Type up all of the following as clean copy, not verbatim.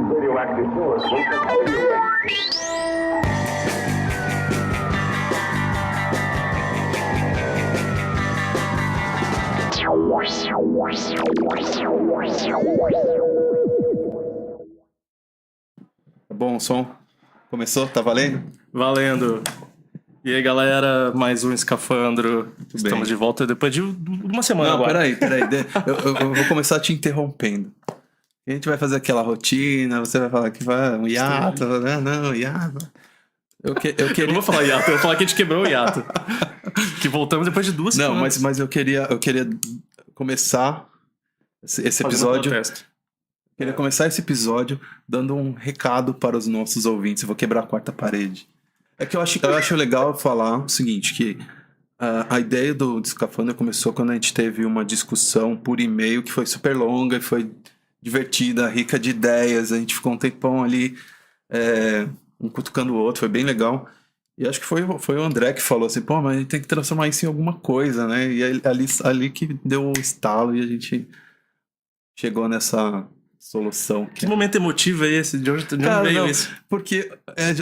Radioactive force will continue. Bom, o som começou? Tá valendo? Valendo. E aí, galera, mais um Escafandro. Estamos bem. de volta depois de uma semana Não, agora. peraí. Eu vou começar te interrompendo. A gente vai fazer aquela rotina, você vai falar que vai um hiato, né? Não, hiato. Eu Eu queria... não vou falar hiato, eu vou falar que a gente quebrou o hiato. Que voltamos depois de 2 Não, semanas. mas eu queria começar esse Fazendo episódio. protesto. Queria começar esse episódio dando um recado para os nossos ouvintes. Eu vou quebrar a quarta parede. É que eu acho legal falar o seguinte, que a ideia do Escafandro começou quando a gente teve uma discussão por e-mail que foi super longa e foi divertida, rica de ideias. A gente ficou um tempão ali, um cutucando o outro, foi bem legal. E acho que foi o André que falou assim, pô, mas a gente tem que transformar isso em alguma coisa, né? E ali que deu o estalo e a gente chegou nessa solução. Que momento emotivo é esse? De onde veio isso? Porque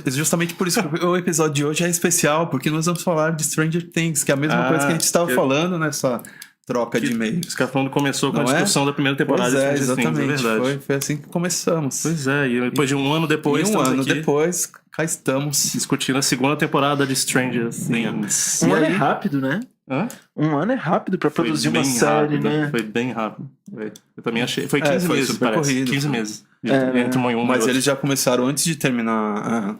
justamente por isso que o episódio de hoje é especial, porque nós vamos falar de Stranger Things, que é a mesma coisa que a gente estava falando nessa troca de e-mails. O Escafandro começou com a Não é? discussão da primeira temporada Pois de Stranger Things, exatamente. é verdade. Foi assim que começamos. Pois é, e depois de um ano depois, E um estamos ano aqui depois, cá estamos. discutindo a segunda temporada de Stranger Things. Um ano é rápido, né? Hã? Um ano é rápido pra produzir Foi uma bem série, rápido, né? Foi bem rápido. Eu também achei. Foi 15 foi meses, super parece. corrido, 15 foi. meses. Entre uma e uma. Mas eles já começaram antes de terminar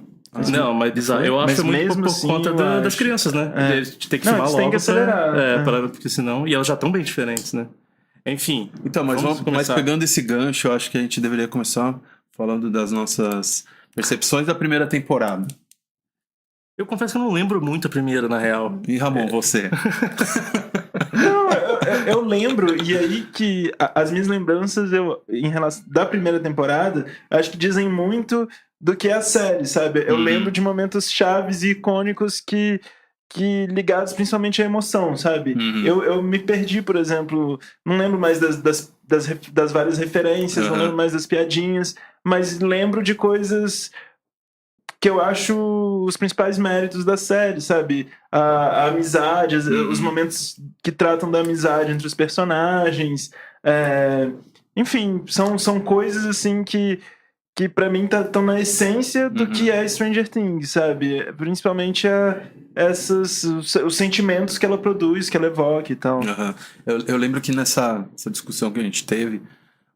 Não, mas eu acho Mas que é muito mesmo por assim, conta eu das acho. crianças, né? Eles têm que Não, filmar eles logo. têm que acelerar. Porque senão. E elas já estão bem diferentes, né? Enfim. Então, mas começar. pegando esse gancho, eu acho que a gente deveria começar falando das nossas percepções da primeira temporada. Eu confesso que eu não lembro muito a primeira, na real. E Ramon, você? Não, eu lembro, e aí que as minhas lembranças em relação da primeira temporada, acho que dizem muito do que é a série, sabe? Eu lembro de momentos chaves e icônicos que ligados principalmente à emoção, sabe? Eu me perdi, por exemplo, não lembro mais das várias referências, não lembro mais das piadinhas, mas lembro de coisas que eu acho os principais méritos da série, sabe? A amizade, os momentos que tratam da amizade entre os personagens. Enfim, são coisas assim que pra mim estão na essência do que é Stranger Things, sabe? Principalmente os sentimentos que ela produz, que ela evoca e tal. Eu lembro que nessa discussão que a gente teve,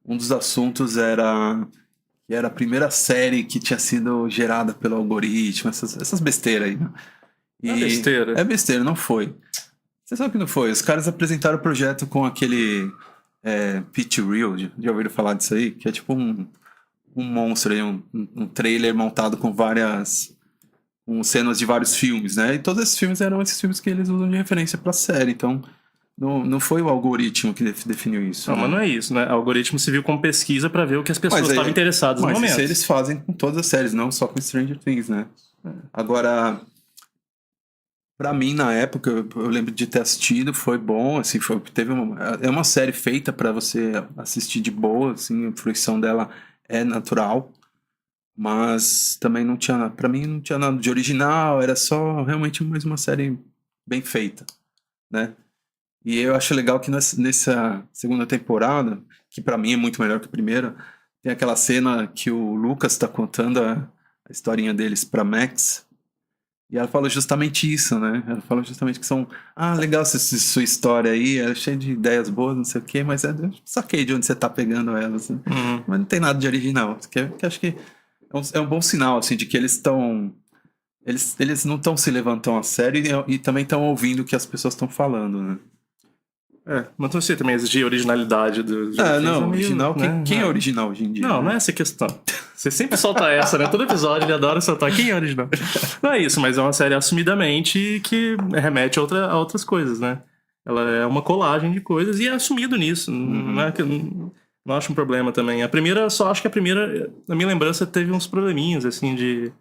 um dos assuntos era que era a primeira série que tinha sido gerada pelo algoritmo, essas besteiras aí, né? É besteira. É besteira, não foi. Você sabe que não foi? Os caras apresentaram o projeto com aquele Pitch Reel, já ouviram falar disso aí? Que é tipo um monstro aí, um trailer montado com cenas de vários filmes, né? E todos esses filmes eram esses filmes que eles usam de referência pra série, então não foi o algoritmo que definiu isso. Não, mas não é isso, né? O algoritmo se viu como pesquisa pra ver o que as pessoas estavam interessadas no momento. Mas isso eles fazem com todas as séries, não só com Stranger Things, né? Agora, pra mim, na época, eu lembro de ter assistido, foi bom, assim, é uma série feita pra você assistir de boa, assim, a fruição dela é natural, mas também pra mim não tinha nada de original, era só realmente mais uma série bem feita, né? E eu acho legal que nessa segunda temporada, que pra mim é muito melhor que a primeira, tem aquela cena que o Lucas tá contando a historinha deles pra Max, e ela fala justamente isso, né? Ela fala justamente que legal essa sua história aí, é cheia de ideias boas, não sei o quê, mas eu saquei de onde você tá pegando ela, assim. Mas não tem nada de original, que acho que é um bom sinal, assim, de que eles estão... Eles não estão se levantando a sério e também estão ouvindo o que as pessoas estão falando, né? Mas não sei também exigir originalidade do não, original. Quem é original hoje em dia? Não é essa a questão. Você sempre solta essa, né? Todo episódio ele adora soltar quem é original. Não é isso, mas é uma série assumidamente que remete a outras coisas, né? Ela é uma colagem de coisas e é assumido nisso. Não acho um problema também. Acho que a primeira, na minha lembrança, teve uns probleminhas, assim, de...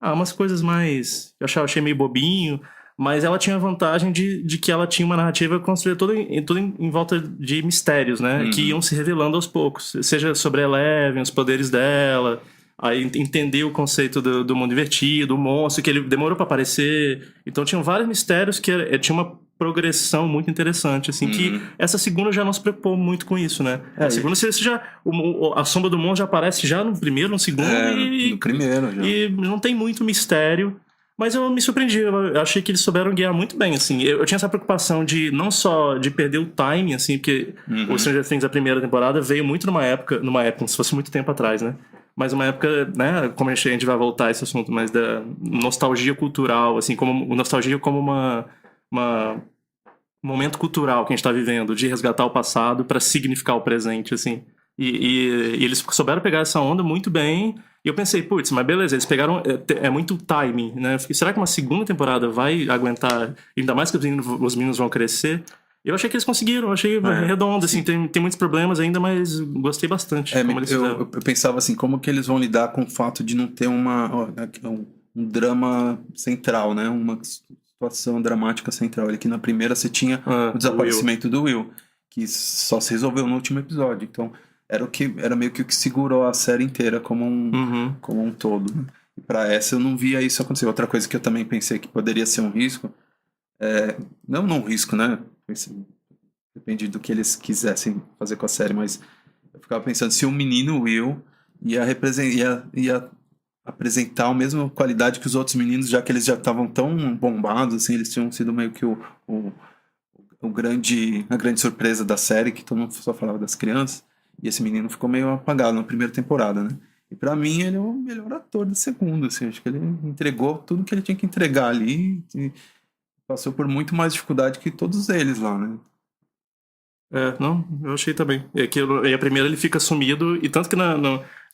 umas coisas mais... Eu achei meio bobinho. Mas ela tinha a vantagem de que ela tinha uma narrativa construída toda em volta de mistérios, né? Que iam se revelando aos poucos. Seja sobre a Eleven, os poderes dela, aí entender o conceito do mundo invertido, o monstro, que ele demorou pra aparecer. Então tinham vários mistérios que tinha uma progressão muito interessante, assim, que essa segunda já não se preocupou muito com isso, né? A segunda, você já... a sombra do monstro já aparece já no primeiro, no segundo, no primeiro já. E não tem muito mistério. Mas eu me surpreendi, eu achei que eles souberam guiar muito bem, assim. Eu tinha essa preocupação de não só de perder o timing, assim, porque o Stranger Things, a primeira temporada, veio muito numa época, se fosse muito tempo atrás, né? Mas uma época, né, como a gente vai voltar a esse assunto, mas da nostalgia cultural, assim, como nostalgia como um momento cultural que a gente tá vivendo, de resgatar o passado para significar o presente, assim. E eles souberam pegar essa onda muito bem. E eu pensei, putz, mas beleza, eles pegaram... É muito timing, né? Eu fiquei, será que uma segunda temporada vai aguentar? Ainda mais que os meninos vão crescer? Eu achei que eles conseguiram, eu achei redondo, assim. Tem muitos problemas ainda, mas gostei bastante como eles fizeram. Eu pensava assim, como que eles vão lidar com o fato de não ter um drama central, né? Uma situação dramática central. Aqui na primeira você tinha o desaparecimento do Will, que só se resolveu no último episódio. Então... Era meio que o que segurou a série inteira como um todo. Né? E pra essa eu não via isso acontecer. Outra coisa que eu também pensei que poderia ser um risco, não um risco, né? Depende do que eles quisessem fazer com a série, mas eu ficava pensando se o menino Will ia apresentar a mesma qualidade que os outros meninos, já que eles já estavam tão bombados, assim, eles tinham sido meio que a grande surpresa da série, que todo mundo só falava das crianças. E esse menino ficou meio apagado na primeira temporada, né? E pra mim ele é o melhor ator da segunda, assim. Acho que ele entregou tudo que ele tinha que entregar ali e passou por muito mais dificuldade que todos eles lá, né? Não, eu achei também. E a primeira ele fica sumido, e tanto que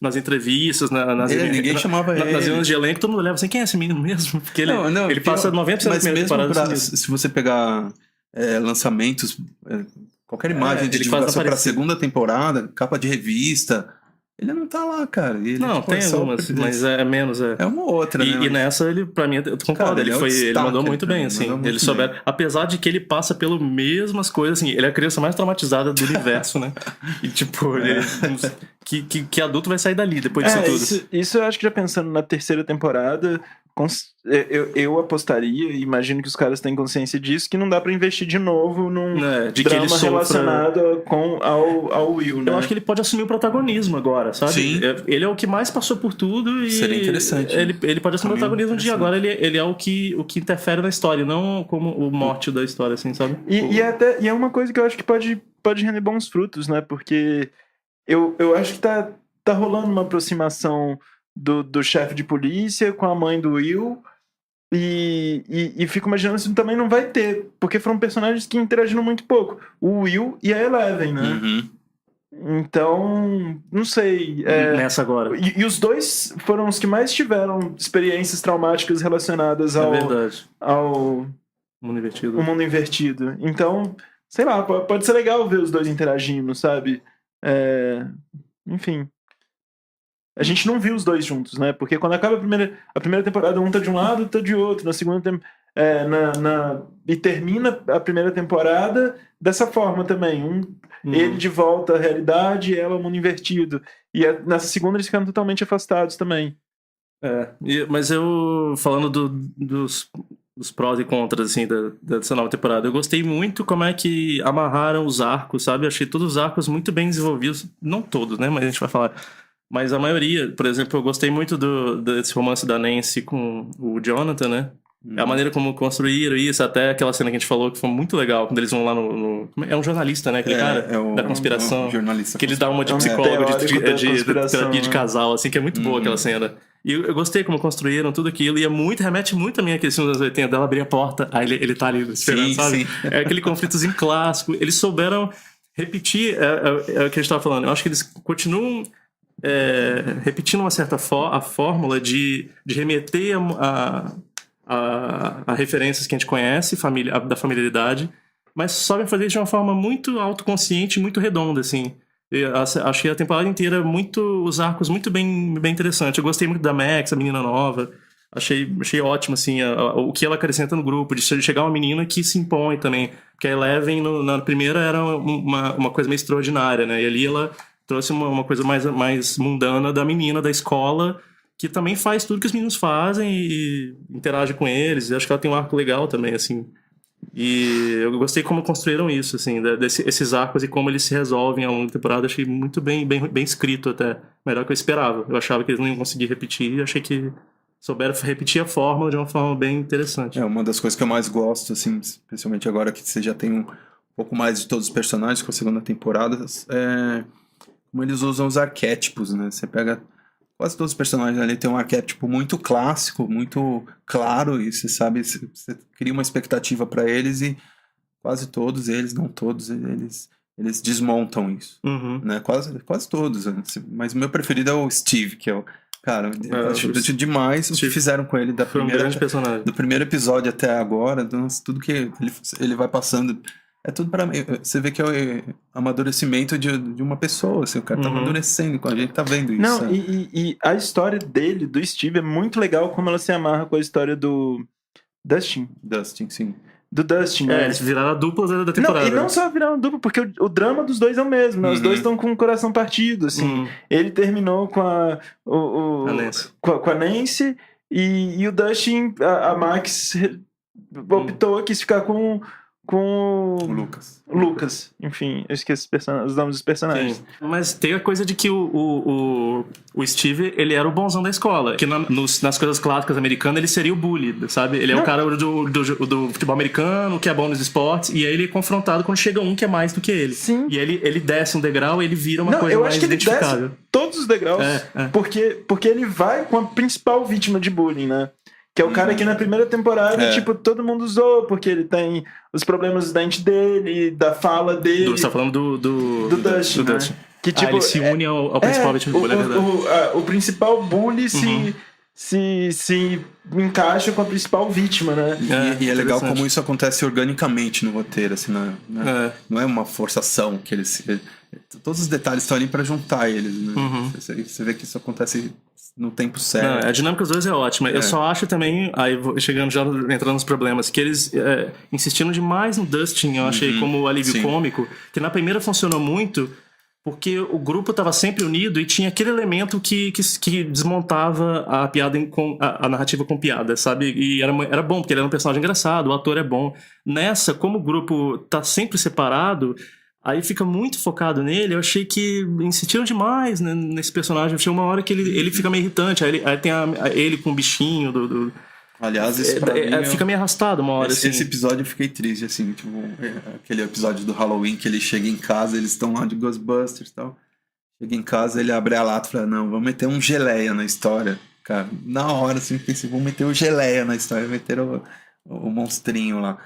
nas entrevistas, ninguém chamava ele. Nas reuniões de elenco, todo mundo olhava assim, quem é esse menino mesmo? Porque ele passa 90% da primeira temporada. Se você pegar lançamentos... Qualquer imagem de divulgação pra segunda temporada, capa de revista, ele não tá lá, cara. Ele, não, tem algumas, mas é menos. É uma outra, né? E nessa, ele, pra mim, eu concordo, ele mandou muito bem, assim. Ele souber, apesar de que ele passa pelas mesmas coisas, assim, ele é a criança mais traumatizada do universo, né? E tipo, que adulto vai sair dali depois disso tudo? Isso eu acho que já pensando na terceira temporada... Eu apostaria, e imagino que os caras têm consciência disso, que não dá pra investir de novo num drama relacionado ao Will, né? Eu acho que ele pode assumir o protagonismo agora, sabe? Sim. Ele é o que mais passou por tudo e... Seria interessante. Ele pode assumir o protagonismo de agora, ele é o que interfere na história, não como o mote da história, assim, sabe? E é uma coisa que eu acho que pode render bons frutos, né? Porque eu acho que tá rolando uma aproximação... Do chefe de polícia com a mãe do Will e fico imaginando se também não vai ter, porque foram personagens que interagiram muito pouco, o Will e a Eleven, né? Então, não sei. Nessa agora. E os dois foram os que mais tiveram experiências traumáticas relacionadas ao mundo invertido. Então, sei lá, pode ser legal ver os dois interagindo, sabe? Enfim. A gente não viu os dois juntos, né? Porque quando acaba a primeira temporada, um tá de um lado, tá de outro. Na segunda e termina a primeira temporada dessa forma também. Ele de volta à realidade, ela ao mundo invertido. E nessa segunda eles ficaram totalmente afastados também. Mas eu, falando dos prós e contras, assim, dessa nova temporada, eu gostei muito como é que amarraram os arcos, sabe? Eu achei todos os arcos muito bem desenvolvidos. Não todos, né? Mas a gente vai falar... Mas a maioria, por exemplo, eu gostei muito desse romance da Nancy com o Jonathan, né? A maneira como construíram isso, até aquela cena que a gente falou que foi muito legal, quando eles vão lá é um jornalista, né? Aquele cara da conspiração. Jornalista. Que ele dá uma de psicólogo, de terapia de casal, assim, que é muito boa aquela cena. E eu gostei como construíram tudo aquilo, e remete muito a mim aquele filme dos 80, dela abrir a porta, aí ele tá ali esperando, sabe? Sim. É aquele conflitozinho clássico. Eles souberam repetir, é o que a gente tava falando. Eu acho que eles continuam... repetindo uma certa a fórmula de remeter a referências que a gente conhece, da familiaridade, mas sabem fazer isso de uma forma muito autoconsciente, muito redonda, assim. Achei a temporada inteira os arcos muito bem interessantes. Eu gostei muito da Max, a menina nova. Achei ótimo, assim, o que ela acrescenta no grupo, de chegar uma menina que se impõe também. Porque a Eleven, na primeira, era uma coisa meio extraordinária, né? E ali ela trouxe uma coisa mais mundana da menina da escola, que também faz tudo que os meninos fazem e interage com eles. Eu acho que ela tem um arco legal também, assim. E eu gostei como construíram isso, assim, esses arcos e como eles se resolvem ao longo da temporada. Achei muito bem escrito até. Melhor que eu esperava. Eu achava que eles não iam conseguir repetir e achei que souberam repetir a fórmula de uma forma bem interessante. É uma das coisas que eu mais gosto, assim, especialmente agora que você já tem um pouco mais de todos os personagens com a segunda temporada, como eles usam os arquétipos, né? Você pega quase todos os personagens ali, tem um arquétipo muito clássico, muito claro, e você sabe, você cria uma expectativa para eles e quase todos eles, não todos, eles desmontam isso, né? Quase todos, né? Mas o meu preferido é o Steve, que é o cara, eu acho demais o que fizeram com ele Foi um grande personagem. do primeiro episódio até agora, tudo que ele vai passando, é tudo pra mim. Você vê que é o amadurecimento de uma pessoa, assim, o cara tá amadurecendo, a gente tá vendo isso. Não, e a história dele, do Steve, é muito legal como ela se amarra com a história do Dustin. Dustin, sim. Do Dustin, né? Eles viraram a dupla da temporada. Não, e não só viraram dupla, porque o drama dos dois é o mesmo, né? Os dois estão com o coração partido, assim. Ele terminou com a Nancy. Com a Nancy e o Dustin, a Max optou, quis ficar com O Lucas. Enfim, eu esqueço os nomes dos personagens. Sim. Mas tem a coisa de que o Steve, ele era o bonzão da escola. Que nas coisas clássicas americanas, ele seria o bully, sabe? Ele é o cara do futebol americano, que é bom nos esportes, e aí ele é confrontado quando chega um que é mais do que ele. Sim. E ele desce um degrau e ele vira uma coisa eu mais acho que ele identificável. desce todos os degraus, porque ele vai com a principal vítima de bullying, né? Que é o cara que na primeira temporada, tipo, todo mundo usou, porque ele tem os problemas do dente dele, da fala dele. Você tá falando do Dustin, né? Que, tipo, ele se une ao principal vítima do bullying, é verdade. O principal bully se encaixa com a principal vítima, né? E é legal como isso acontece organicamente no roteiro, assim, não é uma forçação que eles... Todos os detalhes estão ali pra juntar eles, né? Você vê que isso acontece no tempo certo. A dinâmica dos dois é ótima. Eu só acho também, aí chegando já entrando nos problemas, que eles insistiram demais no Dustin, eu achei, como alívio cômico, que na primeira funcionou muito, porque o grupo estava sempre unido e tinha aquele elemento que desmontava a piada a narrativa com piada, sabe? E era bom, porque ele era um personagem engraçado, o ator é bom. Nessa, como o grupo tá sempre separado, aí fica muito focado nele. Eu achei que insistiram demais, né, nesse personagem. Eu achei uma hora que ele fica meio irritante. Aí tem ele com o bichinho Aliás, isso pra mim fica meio arrastado uma hora. Esse episódio eu fiquei triste, assim, tipo, aquele episódio do Halloween que ele chega em casa, eles estão lá de Ghostbusters e tal. Chega em casa, ele abre a lata e fala, não, vamos meter um geleia na história. Cara, na hora, assim, pensei, vamos meter o geleia na história, meteram o monstrinho lá.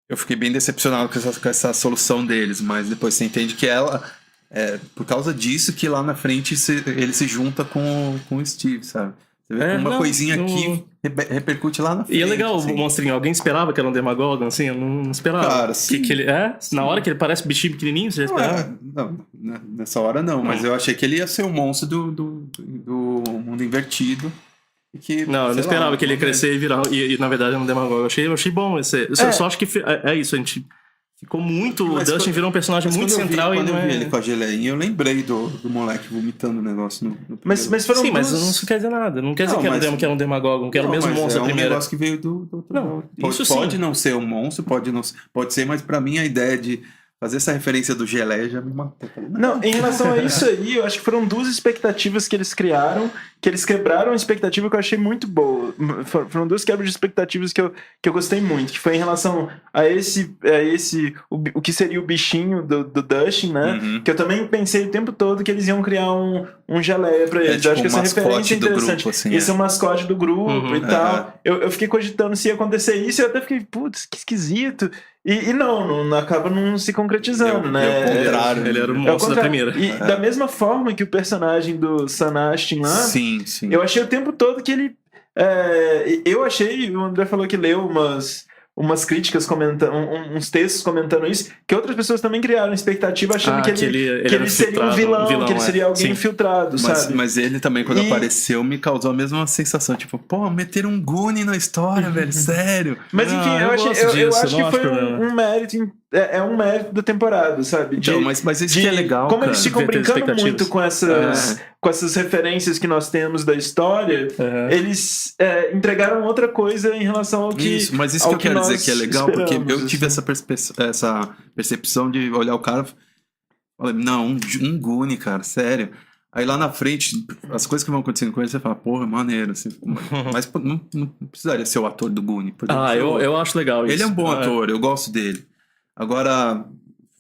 Eu fiquei bem decepcionado com essa solução deles, mas depois você entende que ela, por causa disso, que lá na frente ele se junta com o Steve, sabe? Você vê que uma coisinha aqui repercute lá na frente. E é legal assim. O monstrinho. Alguém esperava que era um Demogorgon, assim? Eu não esperava. Cara, sim. Que ele na hora que ele parece um bichinho pequenininho, você já esperava? Não, nessa hora não. Mas eu achei que ele ia ser o monstro do mundo invertido. Eu não esperava que ele ia crescer e virar. E na verdade era um Demogorgon. Eu achei bom esse. Só acho que é isso, a gente ficou muito. O Dustin virou um personagem muito central. Quando eu vi ele com a geleinha, eu lembrei do moleque vomitando o negócio no mas foram Sim, mas não quer dizer nada. Não quer dizer que era um Demogorgon, que era o mesmo monstro da primeira. É um negócio que veio do outro. Não, isso pode não ser um monstro, pode ser, mas pra mim a ideia de fazer essa referência do geleia já me matou. Não, em relação a isso aí, eu acho que foram duas expectativas que eles criaram, que eles quebraram a expectativa que eu achei muito boa. Foram duas quebras de expectativas que eu gostei muito, que foi em relação a o que seria o bichinho do Dustin, né? Que eu também pensei o tempo todo que eles iam criar um geleia pra eles. Tipo eu acho que essa referência é interessante. Grupo, assim, esse é o mascote do grupo e tal. Eu fiquei cogitando se ia acontecer isso e eu até fiquei, putz, que esquisito. E não acaba não se concretizando, né? É o contrário. Ele era o monstro da primeira. E da mesma forma que o personagem do Sam Astin lá, sim. eu achei o tempo todo que ele... eu achei, o André falou que leu umas críticas comentando, uns textos comentando isso, que outras pessoas também criaram expectativa achando que ele seria um vilão, que ele seria alguém infiltrado, sabe? Mas ele também, quando apareceu, me causou a mesma sensação. Tipo, pô, meteram um Goonie na história, velho, sério. Mas enfim, eu acho que foi um mérito. É um mérito da temporada, sabe? Então, mas isso que é legal, como cara. eles ficam brincando muito com essas referências que nós temos da história, eles entregaram outra coisa em relação ao que. Isso, mas isso que eu quero dizer que é legal, porque eu tive assim. essa percepção de olhar o cara e falar, não, um Goonie, cara, sério. Aí lá na frente, as coisas que vão acontecendo com ele, você fala, porra, maneiro. Assim, mas não precisaria ser o ator do Goonie. Eu acho legal isso. Ele é um bom ator, eu gosto dele. Agora,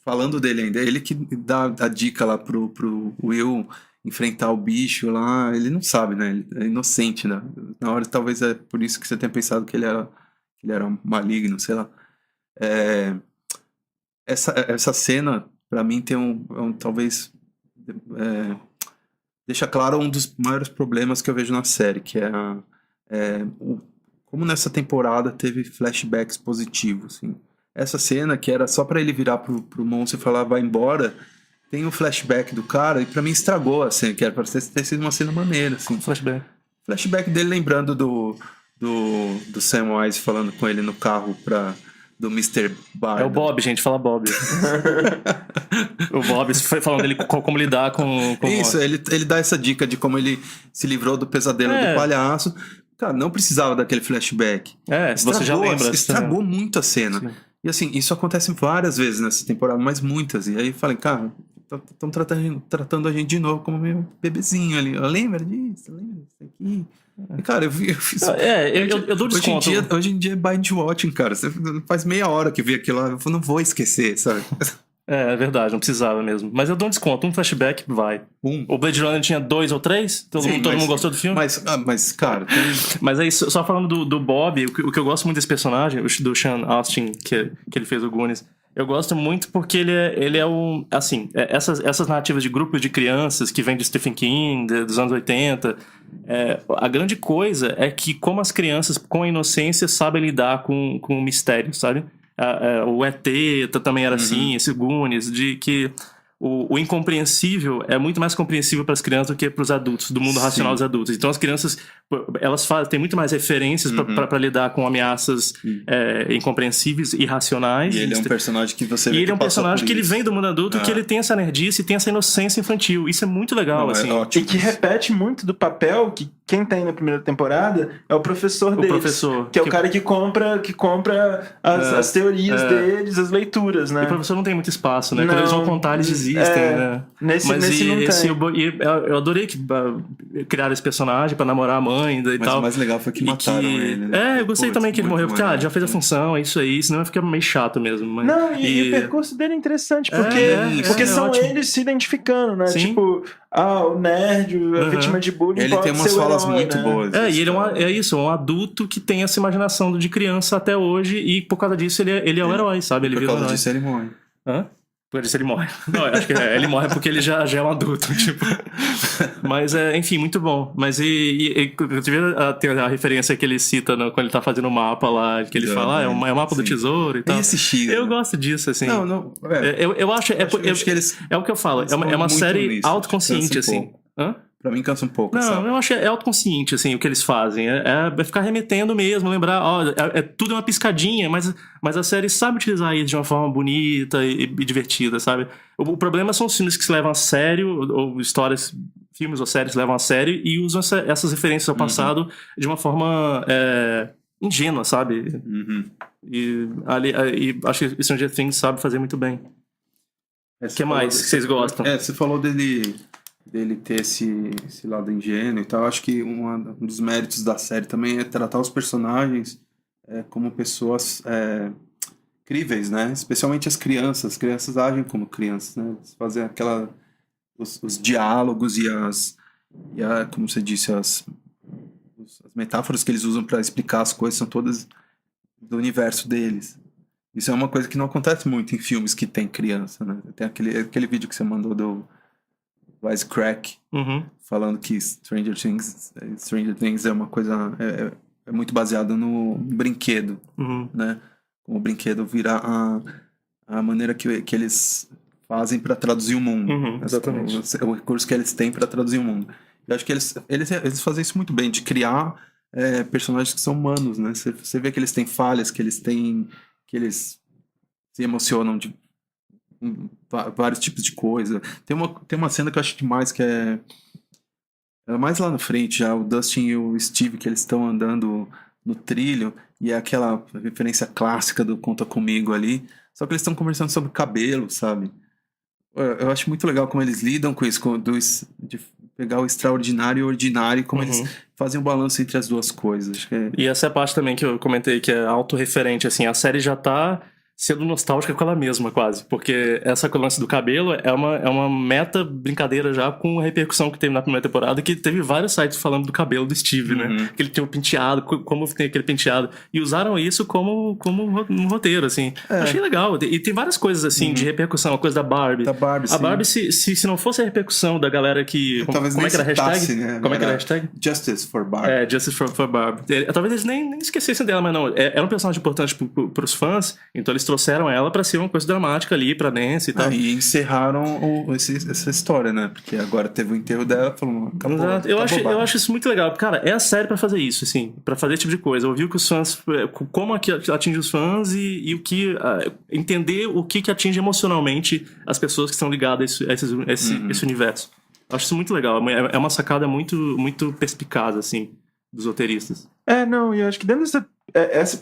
falando dele ainda, ele que dá a dica lá pro Will enfrentar o bicho lá, ele não sabe, né? Ele é inocente, né? Na hora, talvez é por isso que você tenha pensado que ele era maligno, sei lá. Essa cena, pra mim, tem talvez... deixa claro um dos maiores problemas que eu vejo na série, que é como nessa temporada teve flashbacks positivos, assim. Essa cena que era só pra ele virar pro monstro e falar, vai embora, tem um flashback do cara, e pra mim estragou a cena, que era pra ter sido uma cena maneira, assim. Flashback dele lembrando do Sam Wise falando com ele no carro do Mr. Bardo. É o Bob, gente, fala Bob. O Bob foi falando dele como lidar com isso, ele dá essa dica de como ele se livrou do pesadelo do palhaço. Cara, não precisava daquele flashback. Você já lembra. Estragou muito a cena. Sim. E assim, isso acontece várias vezes nessa temporada, mas muitas. E aí falei, cara, estão tratando a gente de novo como meu bebezinho ali. Lembra disso? Lembra disso aqui? E, cara, eu fiz... eu dou desconto. Hoje em dia é binge watching, cara. Você faz meia hora que vi aquilo lá, eu não vou esquecer, sabe? É verdade, não precisava mesmo. Mas eu dou um desconto, um flashback vai. O Blade Runner tinha 2 ou 3? Todo mundo gostou do filme? Mas cara... Mas aí, só falando do Bob, o que eu gosto muito desse personagem, do Sean Astin, que ele fez o Goonies, eu gosto muito porque ele é um... Assim, essas narrativas de grupos de crianças que vêm de Stephen King, dos anos 80... a grande coisa é que como as crianças, com a inocência, sabem lidar com o mistério, sabe? O ET também era assim, esse Goonies, de que o incompreensível é muito mais compreensível para as crianças do que para os adultos, do mundo racional dos adultos. Então as crianças, elas têm muito mais referências para lidar com ameaças incompreensíveis, irracionais. E ele é um personagem que você vê. E ele é um personagem que ele vem do mundo adulto, que ele tem essa nerdice e tem essa inocência infantil. Isso é muito legal, assim. E que repete muito do papel que quem tem na primeira temporada é o professor deles. Que é o cara que compra as teorias deles, as leituras, né? E o professor não tem muito espaço, né? Quando eles vão contar, eles existem, né? Nesse não tem. Eu adorei que criaram esse personagem pra namorar a mãe e tal. Mas o mais legal foi que mataram ele, né? Eu gostei também que ele morreu, porque já fez a função, é isso aí, senão fica meio chato mesmo. Mas... Não, e o percurso dele é interessante, porque são eles se identificando, né? Sim. Tipo, o nerd, a vítima de bullying, ele tem umas falas muito boas. E ele é um adulto que tem essa imaginação de criança até hoje, e por causa disso ele é o herói, sabe? Ele por causa disso ele morre. Por isso ele morre. Não, eu acho que ele morre porque ele já é um adulto, tipo. Mas, enfim, muito bom. Mas eu tive a referência que ele cita quando ele tá fazendo o mapa lá, que ele fala, é o mapa do tesouro e tal. Esse X, eu gosto disso, assim. Não. Eu acho que eles... É o que eu falo, é uma série autoconsciente, assim. Pra mim cansa um pouco. Não, eu acho que é autoconsciente, assim, o que eles fazem. É ficar remetendo mesmo, lembrar, tudo é uma piscadinha, mas a série sabe utilizar isso de uma forma bonita e divertida, sabe? O problema são os filmes que se levam a sério, ou filmes ou séries que se levam a sério e usam essas referências ao passado de uma forma ingênua, sabe? E acho que Stranger Things sabe fazer muito bem. O que mais que vocês gostam? Você falou dele ter esse lado ingênuo e tal. Acho que um dos méritos da série também é tratar os personagens como pessoas críveis, né? Especialmente as crianças. As crianças agem como crianças, né? Eles fazem os diálogos como você disse, as metáforas que eles usam para explicar as coisas são todas do universo deles. Isso é uma coisa que não acontece muito em filmes que tem criança, né? Tem aquele vídeo que você mandou do Wisecrack, falando que Stranger Things é uma coisa... É muito baseado no brinquedo, né? com o brinquedo virar a maneira que eles fazem para traduzir o mundo. Exatamente. O recurso que eles têm para traduzir o mundo. Eu acho que eles fazem isso muito bem, de criar personagens que são humanos, né? Você vê que eles têm falhas, que eles se emocionam de vários tipos de coisa. Tem uma cena que eu acho demais, que é mais lá na frente, já o Dustin e o Steve, que eles estão andando no trilho, e é aquela referência clássica do Conta Comigo ali, só que eles estão conversando sobre cabelo, sabe? Eu acho muito legal como eles lidam com isso, de pegar o extraordinário e o ordinário, e como eles fazem um balanço entre as duas coisas. Acho que E essa é a parte também que eu comentei, que é autorreferente, assim, a série já tá sendo nostálgica com ela mesma, quase. Porque essa lance do cabelo é uma meta brincadeira já com a repercussão que teve na primeira temporada, que teve vários sites falando do cabelo do Steve, né? Que ele tinha um penteado, como tem aquele penteado. E usaram isso como um roteiro, assim. Achei legal. E tem várias coisas, assim, de repercussão. A coisa da Barbie. A Barbie, se não fosse a repercussão da galera que... Talvez como é que era a hashtag? citasse, né? Como é que era a hashtag? Justice for Barbie. Justice for Barbie. Talvez eles nem esquecessem dela, mas não. Era um personagem importante pros fãs, então eles trouxeram ela pra ser uma coisa dramática ali, pra Nancy e tal. E encerraram essa história, né? Porque agora teve o enterro dela, falou, acabou. Exato. Eu acho isso muito legal. Cara, é a série pra fazer isso, assim, pra fazer esse tipo de coisa. Ouvir o que os fãs, como atinge os fãs e o que, entender o que atinge emocionalmente as pessoas que estão ligadas a esse universo. Eu acho isso muito legal. É uma sacada muito, muito perspicaz, assim, dos roteiristas. E eu acho que dentro essa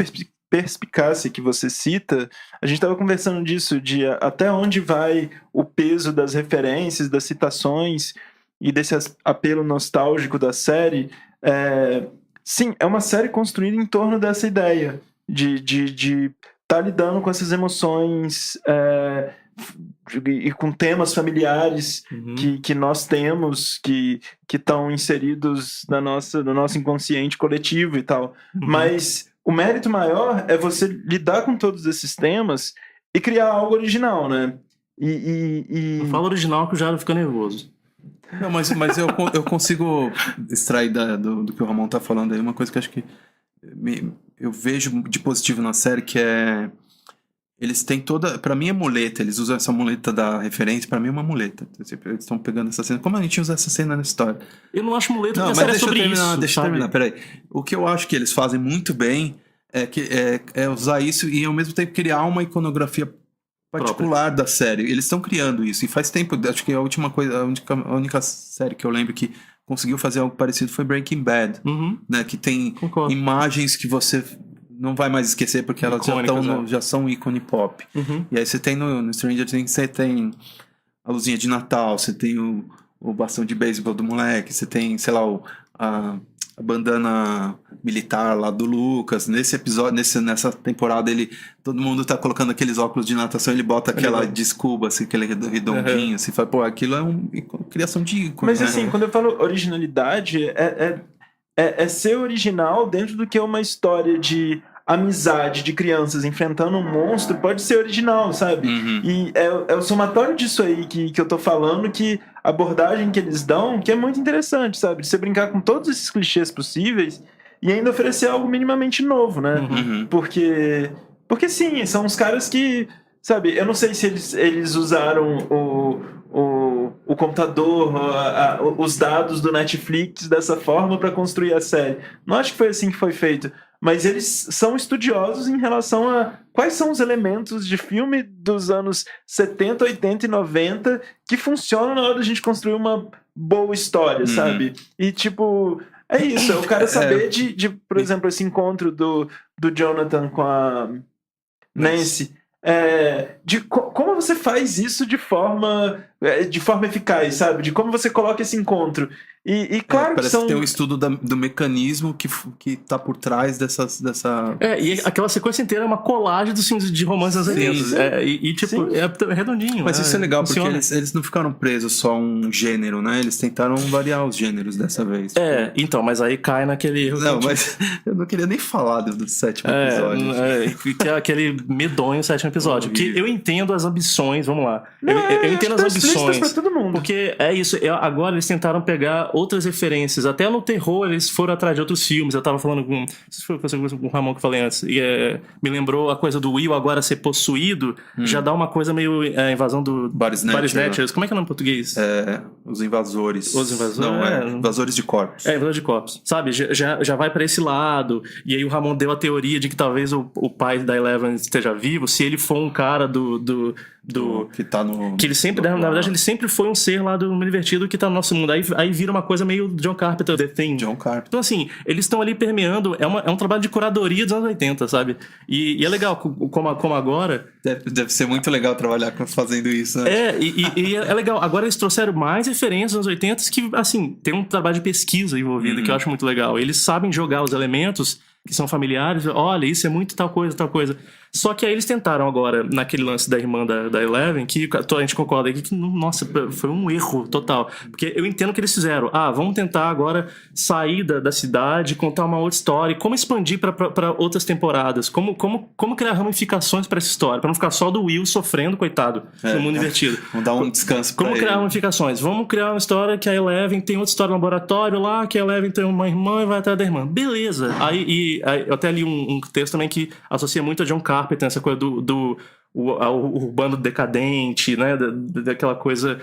perspicácia que você cita, a gente estava conversando disso, de até onde vai o peso das referências, das citações e desse apelo nostálgico da série. Sim, é uma série construída em torno dessa ideia de estar lidando com essas emoções e com temas familiares que nós temos, que estão inseridos no nosso inconsciente coletivo e tal. Mas o mérito maior é você lidar com todos esses temas e criar algo original, né? Não fala original que eu já fico nervoso. Não, mas eu consigo extrair do que o Ramon tá falando aí uma coisa que eu acho que eu vejo de positivo na série, que é... Eles têm pra mim é muleta, eles usam essa muleta da referência, pra mim é uma muleta. Eles estão pegando essa cena. Como a gente usa essa cena na história? Eu não acho muleta, porque a mas série é sobre isso. Deixa eu terminar, peraí. O que eu acho que eles fazem muito bem é usar isso e ao mesmo tempo criar uma iconografia particular da série. Eles estão criando isso, e faz tempo, acho que a única série que eu lembro que conseguiu fazer algo parecido foi Breaking Bad, né? Que tem imagens que você não vai mais esquecer, porque elas já são ícone pop. E aí você tem no Stranger Things, você tem a luzinha de Natal, você tem o bastão de beisebol do moleque, você tem, sei lá, a bandana militar lá do Lucas. Nesse episódio, nessa temporada, todo mundo tá colocando aqueles óculos de natação, ele bota aquela de scuba, assim, aquele redondinho, assim, fala, aquilo é uma criação de ícone. Mas assim, quando eu falo originalidade, é ser original dentro do que é uma história de amizade de crianças enfrentando um monstro, pode ser original, sabe? E é o somatório disso aí que eu tô falando, que a abordagem que eles dão, que é muito interessante, sabe? De você brincar com todos esses clichês possíveis e ainda oferecer algo minimamente novo, né? Porque sim, são uns caras que, sabe, eu não sei se eles usaram o computador, os dados do Netflix dessa forma para construir a série. Não acho que foi assim que foi feito. Mas eles são estudiosos em relação a quais são os elementos de filme dos anos 70, 80 e 90 que funcionam na hora da gente construir uma boa história, sabe? E, tipo, é isso. É o cara saber por exemplo, esse encontro do Jonathan com a Nancy. Como você faz isso de forma eficaz, sabe? De como você coloca esse encontro. E claro parece que tem um estudo do mecanismo que tá por trás dessa... E aquela sequência inteira é uma colagem dos filmes de romance anos 80. Tipo, é redondinho. Mas isso é legal, funciona. Porque eles não ficaram presos só a um gênero, né? Eles tentaram variar os gêneros dessa vez. Então, mas aí cai naquele erro. Não, mas eu não queria nem falar do sétimo episódio. Que é aquele medonho sétimo episódio. Que eu entendo as ambições, vamos lá. Eu entendo as ambições. Pra todo mundo. Porque é isso. Agora eles tentaram pegar outras referências. Até no terror eles foram atrás de outros filmes. Eu tava falando com... Não sei se foi com o Ramon que eu falei antes. E, me lembrou a coisa do Will agora ser possuído. Já dá uma coisa meio invasão do... Body Snatchers. Como é que é o nome em português? Os invasores. Os invasores? Não, invasores de corpos. Invasores de corpos. Sabe? Já vai pra esse lado. E aí o Ramon deu a teoria de que talvez o pai da Eleven esteja vivo, se ele for um cara do que tá no... Que ele sempre, na verdade, ele sempre foi um ser lá do mundo invertido que tá no nosso mundo. Aí vira uma coisa meio John Carpenter, The Thing. John Carpenter. Então, assim, eles estão ali permeando. É um trabalho de curadoria dos anos 80, sabe? E é legal, como agora... Deve ser muito legal trabalhar fazendo isso, né? E é legal. Agora eles trouxeram mais referências dos anos 80 que, assim, tem um trabalho de pesquisa envolvido, que eu acho muito legal. Eles sabem jogar os elementos que são familiares. Olha, isso é muito tal coisa, tal coisa. Só que aí eles tentaram agora, naquele lance da irmã da Eleven, que a gente concorda aqui que, nossa, foi um erro total. Porque eu entendo que eles fizeram. Vamos tentar agora sair da cidade, contar uma outra história. Como expandir para outras temporadas? Como criar ramificações para essa história? Para não ficar só do Will sofrendo, coitado, no mundo invertido. Vamos dar um descanso pra Como criar ramificações? Vamos criar uma história que a Eleven tem outra história no laboratório lá, que a Eleven tem uma irmã e vai atrás da irmã. Beleza. Aí eu até li um texto também que associa muito a John Carpenter, essa coisa do urbano decadente, né? Daquela coisa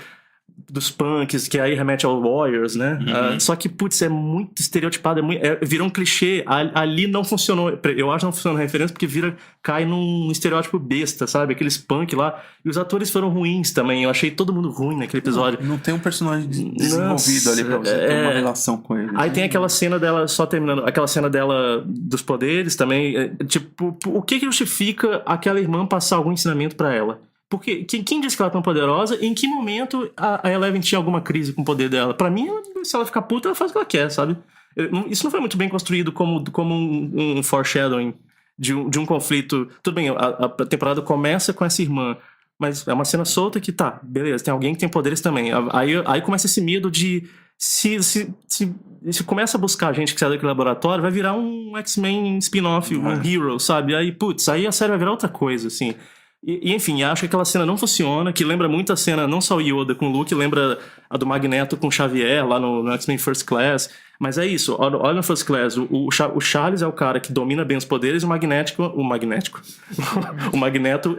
dos punks, que aí remete ao Warriors, né? Só que, putz, é muito estereotipado, virou um clichê. Ali não funcionou. Eu acho que não funcionou a referência porque cai num estereótipo besta, sabe? Aqueles punk lá. E os atores foram ruins também. Eu achei todo mundo ruim naquele episódio. Não tem um personagem desenvolvido ali pra você ter uma relação com ele. Aí tem aquela cena dela, só terminando, aquela cena dela dos poderes também. Tipo, o que justifica aquela irmã passar algum ensinamento pra ela? Porque quem disse que ela é tão poderosa? Em que momento a Eleven tinha alguma crise com o poder dela? Pra mim, se ela ficar puta, ela faz o que ela quer, sabe? Isso não foi muito bem construído como um foreshadowing de um conflito. Tudo bem, a temporada começa com essa irmã, mas é uma cena solta que tá, beleza, tem alguém que tem poderes também. Aí começa esse medo de se começa a buscar gente que sai daquele laboratório, vai virar um X-Men spin-off, um Hero, sabe? Aí, putz, aí a série vai virar outra coisa, assim. E enfim, acho que aquela cena não funciona, que lembra muito a cena, não só o Yoda com o Luke, lembra a do Magneto com o Xavier lá no X-Men First Class. Mas é isso, olha no First Class, o Charles é o cara que domina bem os poderes, o Magneto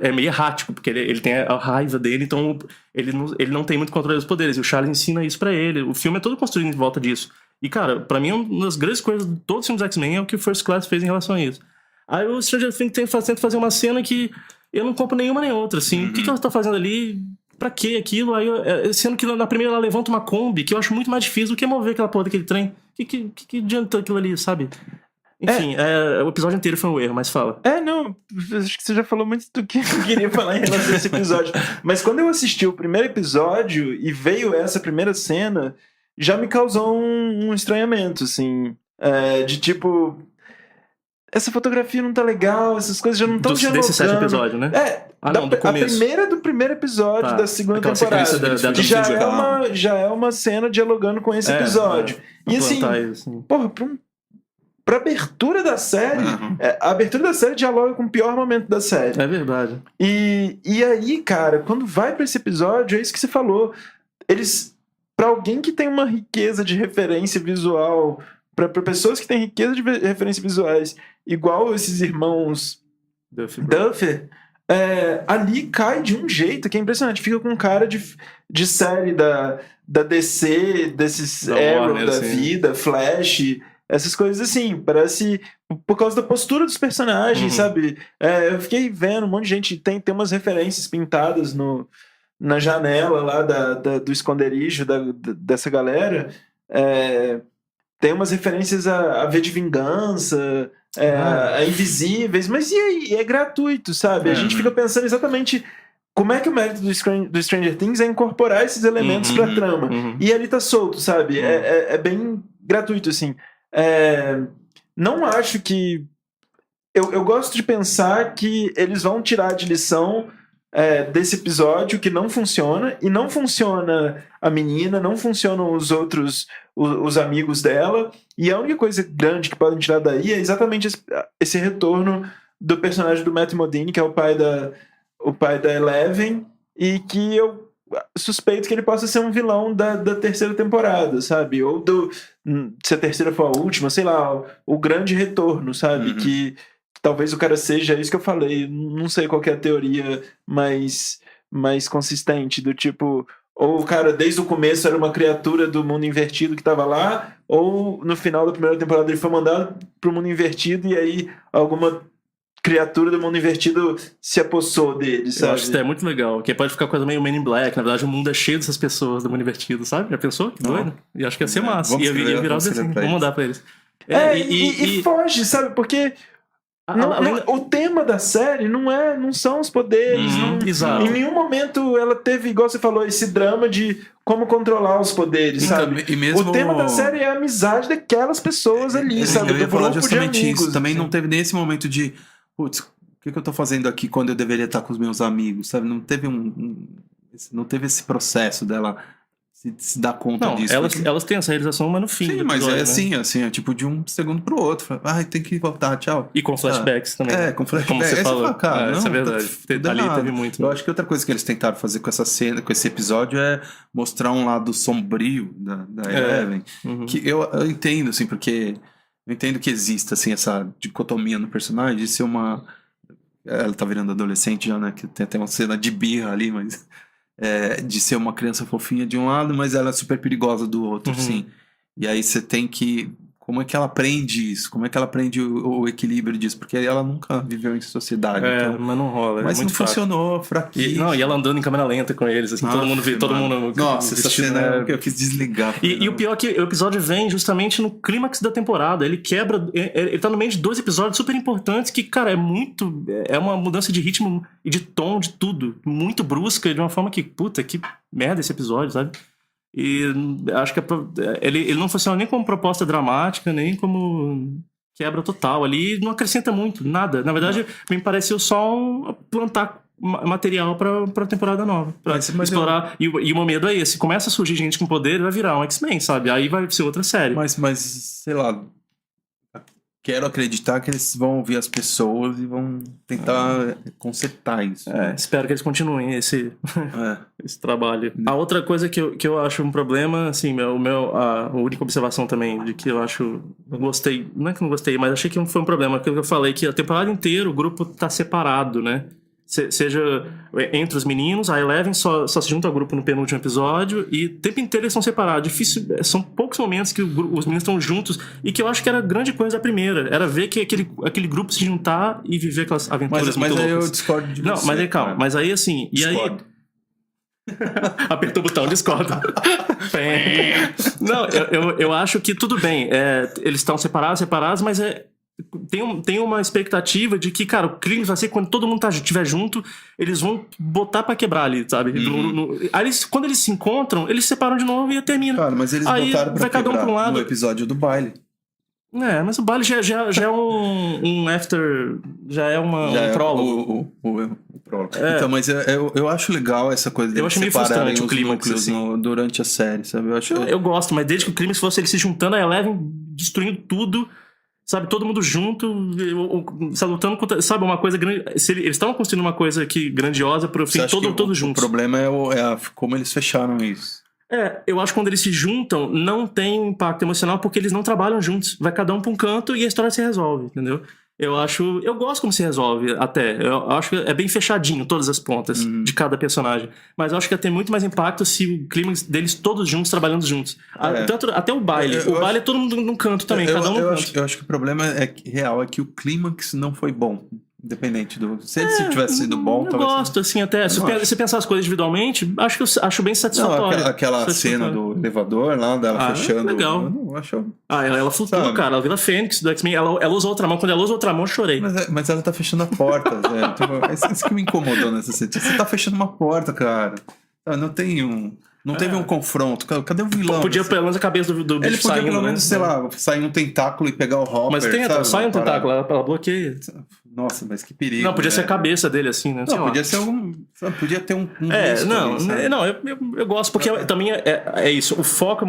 é meio errático, porque ele tem a raiva dele, então ele não tem muito controle dos poderes, e o Charles ensina isso pra ele. O filme é todo construído em volta disso. E cara, pra mim uma das grandes coisas de todos os filmes X-Men é o que o First Class fez em relação a isso. Aí o Stranger Things tenta fazer uma cena que eu não compro nenhuma nem outra, assim. O que ela tá fazendo ali? Pra que aquilo? Aí sendo que na primeira ela levanta uma Kombi, que eu acho muito mais difícil do que mover aquela porra daquele trem. Que adianta aquilo ali, sabe? Enfim, o episódio inteiro foi um erro, mas fala. Não, acho que você já falou muito do que eu queria falar em relação a esse episódio. Mas quando eu assisti o primeiro episódio e veio essa primeira cena, já me causou um estranhamento, assim. De tipo... Essa fotografia não tá legal, essas coisas já não estão dialogando. Desse 7 episódio, né? A primeira do primeiro episódio da segunda temporada. Já é uma cena dialogando com esse episódio. E assim, porra, pra abertura da série, a abertura da série dialoga com o pior momento da série. É verdade. E aí, cara, quando vai pra esse episódio, é isso que você falou. Pra alguém que tem uma riqueza de referência visual, pra pessoas que têm riqueza de referências visuais, igual esses irmãos Duffer, ali cai de um jeito que é impressionante. Fica com cara de série da DC, desses Arrow da vida, Flash, essas coisas assim. Parece por causa da postura dos personagens, sabe? Eu fiquei vendo um monte de gente, tem umas referências pintadas na janela lá do esconderijo dessa galera. Tem umas referências a V de Vingança, a Invisíveis, mas e aí? É gratuito, sabe? A gente fica pensando exatamente como é que o mérito do Stranger Things é incorporar esses elementos pra trama. E ali tá solto, sabe? É bem gratuito, assim. Não acho que... Eu gosto de pensar que eles vão tirar de lição desse episódio que não funciona, e não funciona a menina, não funcionam os outros, os amigos dela, e a única coisa grande que podem tirar daí é exatamente esse retorno do personagem do Matt Modine, que é o pai da Eleven, e que eu suspeito que ele possa ser um vilão da terceira temporada, sabe? Ou se a terceira for a última, sei lá, o grande retorno, sabe? Que talvez o cara seja isso que eu falei, não sei qual que é a teoria mais consistente, do tipo, ou o cara desde o começo era uma criatura do mundo invertido que tava lá, ou no final da primeira temporada ele foi mandado pro mundo invertido e aí alguma criatura do mundo invertido se apossou dele, sabe? Eu acho que isso é muito legal, que pode ficar coisa meio Men in Black, na verdade o mundo é cheio dessas pessoas do mundo invertido, sabe? Já pensou? Que doido. E acho que ia ser massa, ia virar o desenho, vamos mandar pra eles. E foge, sabe? Porque o tema da série não são os poderes. Exato. Em nenhum momento ela teve, igual você falou, esse drama de como controlar os poderes, sabe? E mesmo... O tema da série é a amizade daquelas pessoas ali, sabe? Eu ia Do falar grupo de justamente amigos, isso. Também assim. não teve nem esse momento de, putz, o que eu tô fazendo aqui quando eu deveria estar com os meus amigos, sabe? Não teve não teve esse processo dela se dar conta Não, disso. elas têm essa realização, mas no fim. Sim, do mas episódio, é assim, é tipo de um segundo pro outro. Ai, tem que voltar, tchau. E com flashbacks também. Com flashbacks. Como você Aí falou. fala, cara, Isso é não, verdade. tudo Ali errado. teve muito. Eu acho que outra coisa que eles tentaram fazer com essa cena, com esse episódio, é mostrar um lado sombrio da Eleven. Que eu entendo, assim, porque eu entendo que exista, assim, essa dicotomia no personagem de ser uma... Ela tá virando adolescente já, né? Que tem até uma cena de birra ali, mas... de ser uma criança fofinha de um lado, mas ela é super perigosa do outro, sim. E aí você tem que... Como é que ela aprende isso? Como é que ela aprende o equilíbrio disso? Porque ela nunca viveu em sociedade. Então... Mas não rola. Mas é muito não funcionou, fraquinho. E ela andando em câmera lenta com eles, assim, todo mundo vê, todo mundo... Nossa, essa cena eu quis desligar. E o pior é que o episódio vem justamente no clímax da temporada. Ele quebra... Ele tá no meio de 2 episódios super importantes que, cara, é uma mudança de ritmo e de tom, de tudo. Muito brusca, de uma forma que, puta, que merda esse episódio, sabe? E acho que ele não funciona nem como proposta dramática, nem como quebra total. Ali não acrescenta muito, nada. Na verdade, me pareceu só plantar material pra temporada nova. Pra explorar. E o meu medo é esse. Começa a surgir gente com poder, vai virar um X-Men, sabe? Aí vai ser outra série. Mas sei lá... Quero acreditar que eles vão ouvir as pessoas e vão tentar consertar isso. Espero que eles continuem esse trabalho. A outra coisa que eu acho um problema, assim, a única observação também de que eu acho... Não gostei, não é que não gostei, mas achei que foi um problema. Aquilo que eu falei, que a temporada inteira o grupo tá separado, né? Seja entre os meninos, a Eleven só se junta ao grupo no penúltimo episódio e o tempo inteiro eles são separados. Difícil, são poucos momentos que os meninos estão juntos e que eu acho que era a grande coisa da primeira. Era ver que aquele grupo se juntar e viver aquelas aventuras muito loucas. Mas aí eu discordo de você. Não, mas aí calma. Mas aí assim... Discordo. E aí... Apertou o botão, discorda. Não, eu acho que tudo bem. Eles estão separados, mas tem uma expectativa de que, cara, o crime vai ser quando todo mundo estiver junto, eles vão botar pra quebrar ali, sabe? Aí quando eles se encontram, eles se separam de novo e termina. Cara, mas eles aí botaram pra vai cada um quebrar pra um lado. no episódio do baile. Mas o baile já é um after, já é um prólogo. O prólogo. Então, mas eu acho legal essa coisa de eu acho meio frustrante o clímax assim. Durante a série, sabe? Eu gosto, mas desde que o clímax fosse ele se juntando, a Eleven destruindo tudo, sabe? Todo mundo junto, sabe, lutando contra, sabe, uma coisa grande. Eles estavam construindo uma coisa grandiosa pro fim, todos juntos. O problema é como eles fecharam isso. Eu acho que quando eles se juntam, não tem um impacto emocional porque eles não trabalham juntos. Vai cada um pra um canto e a história se resolve, entendeu? Eu gosto como se resolve até. Eu acho que é bem fechadinho todas as pontas de cada personagem. Mas eu acho que ia ter muito mais impacto se o clima deles todos juntos, trabalhando juntos. Tanto, até o baile. O baile é todo mundo num canto também, cada um num canto. Eu acho que o problema real é que o clímax não foi bom. Independente se ele tivesse sido bom, eu talvez. Eu gosto, assim, até. Se pensar as coisas individualmente, acho bem satisfatório. Não, aquela cena do elevador lá, dela fechando. Legal. Ela flutua, cara. Ela vira Fênix do X-Men. Ela usa outra mão. Quando ela usa outra mão, eu chorei. Mas ela tá fechando a porta, velho. Tipo, isso que me incomodou nessa cena. Você tá fechando uma porta, cara. Não tem Não teve um confronto. Cadê o vilão? Podia pelo menos a cabeça do bicho ele podia saindo, pelo menos, sei lá, sair um tentáculo e pegar o Hopper. Mas sai um tentáculo, ela bloqueia. Nossa, mas que perigo. Não, podia ser a cabeça dele, assim, né? Não, podia ser podia ter um eu gosto, porque também é isso. O foco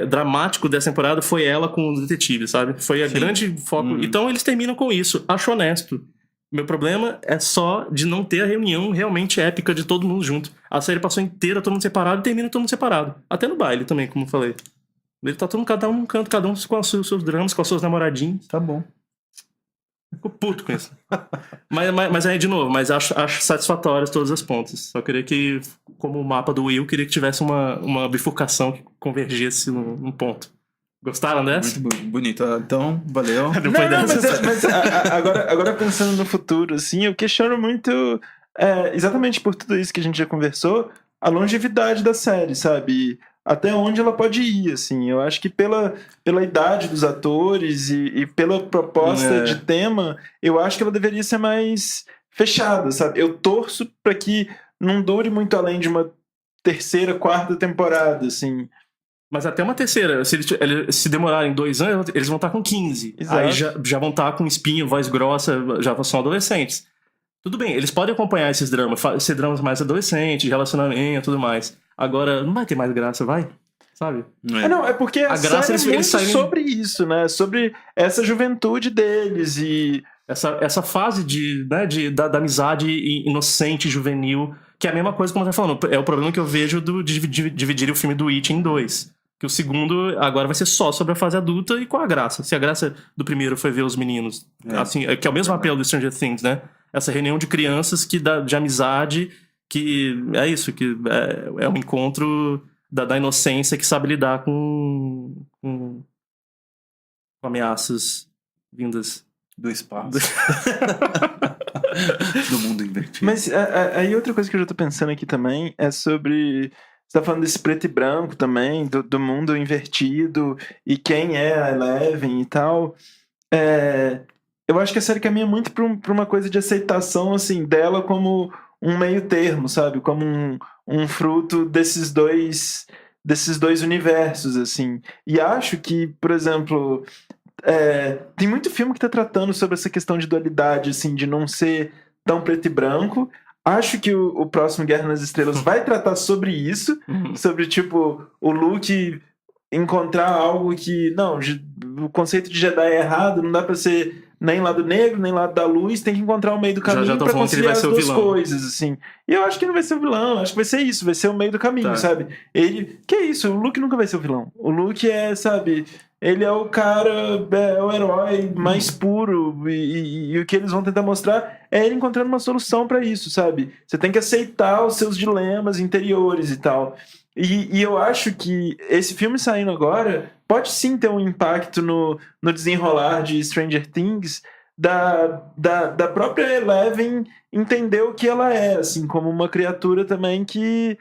dramático dessa temporada foi ela com o detetive, sabe? Foi a grande foco. Então eles terminam com isso. Acho honesto. Meu problema é só de não ter a reunião realmente épica de todo mundo junto. A série passou inteira todo mundo separado e termina todo mundo separado. Até no baile também, como eu falei. Ele tá todo mundo, cada um num canto, cada um com os seus dramas, com as suas namoradinhas. Tá bom. Fico puto com isso. mas aí, de novo, mas acho satisfatórias todas as pontas. Só queria que, como o mapa do Will, queria que tivesse uma bifurcação que convergesse num ponto. Gostaram dessa? Muito bonito. Então, valeu. Depois Não, dessa. mas agora pensando no futuro, assim, eu questiono muito, exatamente por tudo isso que a gente já conversou, a longevidade da série, sabe? Até onde ela pode ir, assim. Eu acho que pela idade dos atores e pela proposta de tema, eu acho que ela deveria ser mais fechada, sabe? Eu torço pra que não dure muito além de uma terceira, quarta temporada, assim. Mas até uma terceira, eles se demorarem 2 anos, eles vão estar com 15. Exato. Aí já vão estar com espinho, voz grossa, já são adolescentes. Tudo bem, eles podem acompanhar esses dramas, ser dramas mais adolescentes, de relacionamento e tudo mais. Agora, não vai ter mais graça, vai? Sabe? Não, é porque a graça série é muito saírem... sobre isso, né? Sobre essa juventude deles e... Essa fase da amizade inocente, juvenil, que é a mesma coisa como você tá falando. É o problema que eu vejo de dividir o filme do It em 2. Que o segundo agora vai ser só sobre a fase adulta e qual a graça. Se a graça do primeiro foi ver os meninos, assim, que é o mesmo apelo do Stranger Things, né? Essa reunião de crianças de amizade, que é isso, que é um encontro da inocência que sabe lidar com ameaças vindas do espaço. Do mundo invertido. Mas aí outra coisa que eu já tô pensando aqui também é sobre... Você tá falando desse preto e branco também, do mundo invertido e quem é a Eleven e tal. Eu acho que a série caminha muito pra uma coisa de aceitação, assim, dela como um meio termo, sabe? Como um fruto desses dois universos, assim. E acho que, por exemplo, tem muito filme que tá tratando sobre essa questão de dualidade, assim, de não ser tão preto e branco. Acho que o próximo Guerra nas Estrelas vai tratar sobre isso, sobre, tipo, o Luke encontrar algo que, não, o conceito de Jedi é errado, não dá pra ser nem lado negro, nem lado da luz, tem que encontrar o meio do caminho pra conciliar as duas coisas, assim. E eu acho que não vai ser o vilão, acho que vai ser isso, vai ser o meio do caminho, sabe? Que é isso, o Luke nunca vai ser o vilão. O Luke sabe... Ele é o cara, é o herói mais puro e o que eles vão tentar mostrar é ele encontrando uma solução pra isso, sabe? Você tem que aceitar os seus dilemas interiores e tal. E eu acho que esse filme saindo agora pode sim ter um impacto no desenrolar de Stranger Things da própria Eleven entender o que ela é, assim, como uma criatura também que,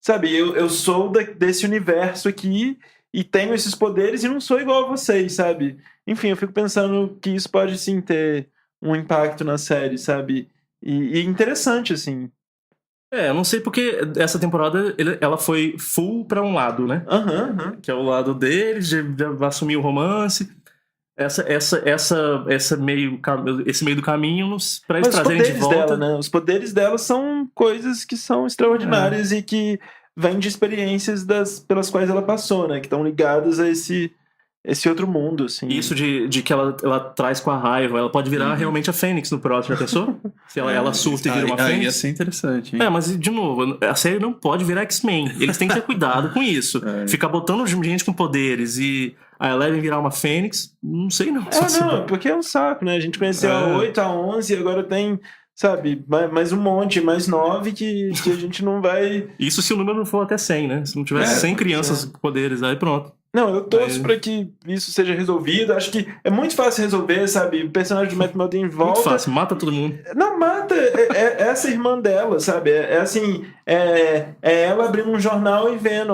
sabe, eu sou desse universo aqui e tenho esses poderes e não sou igual a vocês, sabe? Enfim, eu fico pensando que isso pode sim ter um impacto na série, sabe? E interessante, assim. Eu não sei porque essa temporada ela foi full pra um lado, né? Que é o lado deles, de assumir o romance. Esse meio do caminho pra eles trazerem de volta. Dela, né? Os poderes dela são coisas que são extraordinárias e que vem de experiências pelas quais ela passou, né? Que estão ligadas a esse outro mundo, assim. Isso de que ela traz com a raiva. Ela pode virar realmente a Fênix no próximo, já pensou? Se ela surta e vira uma Fênix. Ia ser interessante, hein? Mas, de novo, a série não pode virar X-Men. Eles têm que ter cuidado com isso. Ficar botando gente com poderes e a Eleven virar uma Fênix, não sei não. Porque é um saco, né? A gente conheceu a 8, a 11 e agora tem... Sabe, mais um monte, mais 9 que a gente não vai... Isso se o número não for até 100, né? Se não tivesse 100 crianças com poderes, aí pronto. Não, eu torço pra que isso seja resolvido. Acho que é muito fácil resolver, sabe? O personagem do Matt Murdock volta... Muito fácil, mata todo mundo. Não, mata. É essa irmã dela, sabe? É ela abrindo um jornal e vendo,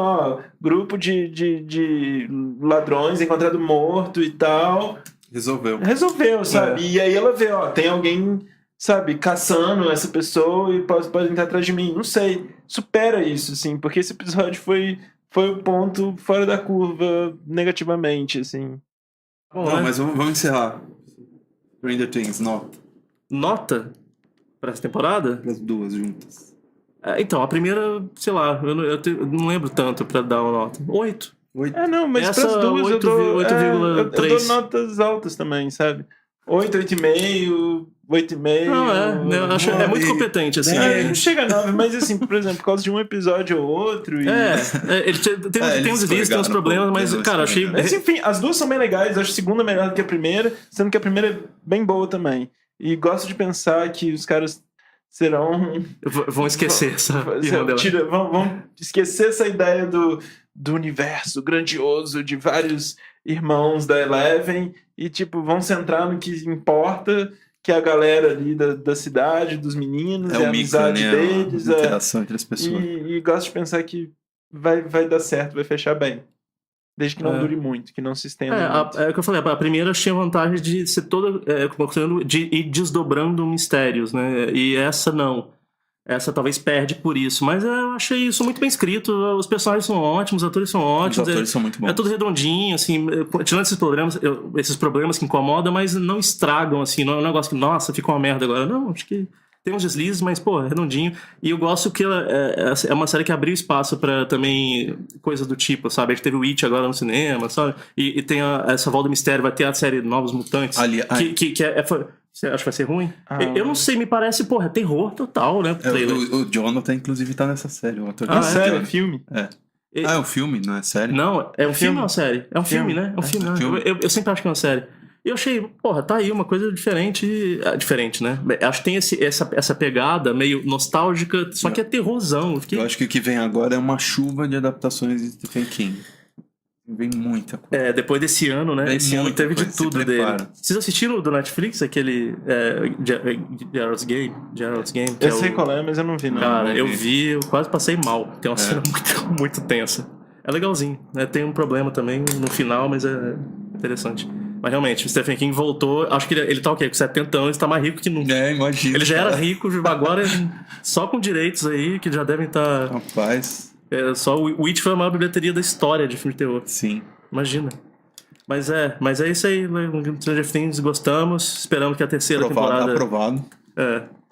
grupo de ladrões encontrado morto e tal. Resolveu, sabe? E aí ela vê, tem alguém... Sabe, caçando essa pessoa e pode entrar atrás de mim. Não sei. Supera isso, assim, porque esse episódio foi o ponto fora da curva negativamente, assim. Bom, mas vamos encerrar. Stranger Things, nota. Nota? Pra essa temporada? As duas juntas. Então, a primeira, sei lá, eu não lembro tanto pra dar uma nota. 8. Não, mas essa pras duas 8,3. eu dou notas altas também, sabe? 8, 8,5, 8,5. Não, eu acho é muito competente, assim. Não chega a 9, mas assim, por exemplo, por causa de um episódio ou outro. Ele tem uns deslizes, tem uns problemas, mas, cara, achei. Mas enfim, as duas são bem legais. Eu acho a segunda melhor do que a primeira, sendo que a primeira é bem boa também. E gosto de pensar que os caras serão. Vão esquecer Vão esquecer essa ideia do universo grandioso de vários irmãos da Eleven e, tipo, vão centrar no que importa, que é a galera ali da cidade, dos meninos, a amizade deles. A interação entre as pessoas. E gosto de pensar que vai dar certo, vai fechar bem. Desde que não dure muito, que não se estenda muito. É o que eu falei, a primeira tinha vantagem de ser toda, de ir desdobrando mistérios, né? E essa não. Essa talvez perde por isso, mas eu achei isso muito bem escrito. Os personagens são ótimos, os atores são ótimos. Os atores são muito bons. É tudo redondinho, assim, tirando esses problemas que incomodam, mas não estragam, assim, não é um negócio que, nossa, ficou uma merda agora. Não, acho que tem uns deslizes, mas, pô, é redondinho. E eu gosto que ela é uma série que abriu espaço pra também coisas do tipo, sabe? A gente teve o Witch agora no cinema, sabe? E tem essa volta do mistério, vai ter a série Novos Mutantes. Você acha que vai ser ruim? Eu não sei, me parece, porra, terror total, né? O Jonathan, inclusive, tá nessa série. O ator série? É filme? É um filme, não é série? Não, é um filme ou uma série? É um filme, né? É um filme, né? Eu sempre acho que é uma série. E eu achei, porra, tá aí uma coisa diferente. Diferente, né? Acho que tem essa pegada meio nostálgica, só que é terrorzão. Eu acho que o que vem agora é uma chuva de adaptações de Stephen King. Vem muita coisa. Depois desse ano, né? Esse ano teve de tudo dele. Vocês assistiram o do Netflix, aquele Gerald's Game? Eu sei qual é, mas eu não vi, não. Cara, eu vi, eu quase passei mal. Tem uma cena muito, muito tensa. É legalzinho, né? Tem um problema também no final, mas é interessante. Mas realmente, o Stephen King voltou. Acho que ele tá o quê? Com 70 anos, tá mais rico que nunca. Imagina. Ele já era rico, agora só com direitos aí, que já devem estar. Rapaz. Só o Witch foi a maior bilheteria da história de filme de terror. Sim. Imagina. Mas é isso aí. Stranger Things, gostamos. Esperamos que a terceira temporada. Aprovado.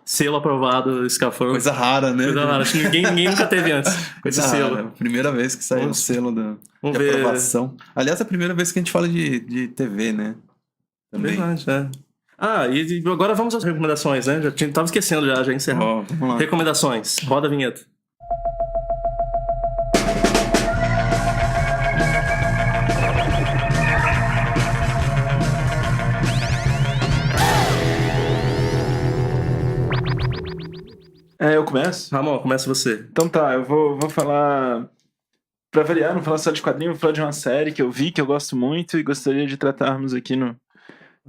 Selo aprovado, Escafandro. Coisa rara, né? Coisa rara. Acho que ninguém nunca teve antes. Coisa selo. Primeira vez que saiu o selo de aprovação. Aliás, é a primeira vez que a gente fala de TV, né? Também. Verdade, e agora vamos às recomendações, né? Tava esquecendo já encerramos. Vamos lá. Recomendações. Roda a vinheta. Eu começo? Ramon, começa você. Então tá, eu vou falar. Pra variar, não falar só de quadrinho, vou falar de uma série que eu vi, que eu gosto muito e gostaria de tratarmos aqui no.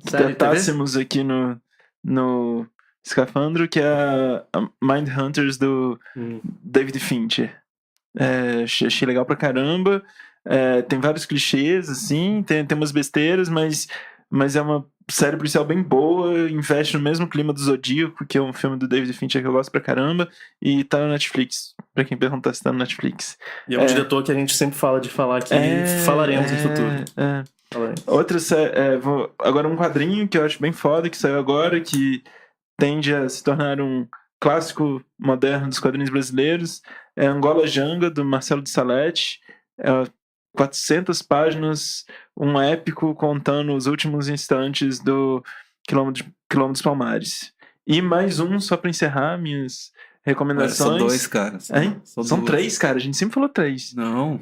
Tratássemos aqui no Escafandro, que é a Mindhunters do David Fincher. Achei legal pra caramba. Tem vários clichês, assim, tem umas besteiras, mas é uma série policial bem boa, investe no mesmo clima do Zodíaco, que é um filme do David Fincher que eu gosto pra caramba, e tá no Netflix, pra quem perguntar se tá no Netflix. E é um diretor que a gente sempre fala de falar que falaremos no futuro. Outra série, agora um quadrinho que eu acho bem foda, que saiu agora, que tende a se tornar um clássico moderno dos quadrinhos brasileiros, é Angola Janga, do Marcelo de Salete. 400 páginas, um épico contando os últimos instantes do Quilombo dos Palmares. E mais um, só pra encerrar minhas recomendações. São 2, cara. São 3, cara. A gente sempre falou 3. Não.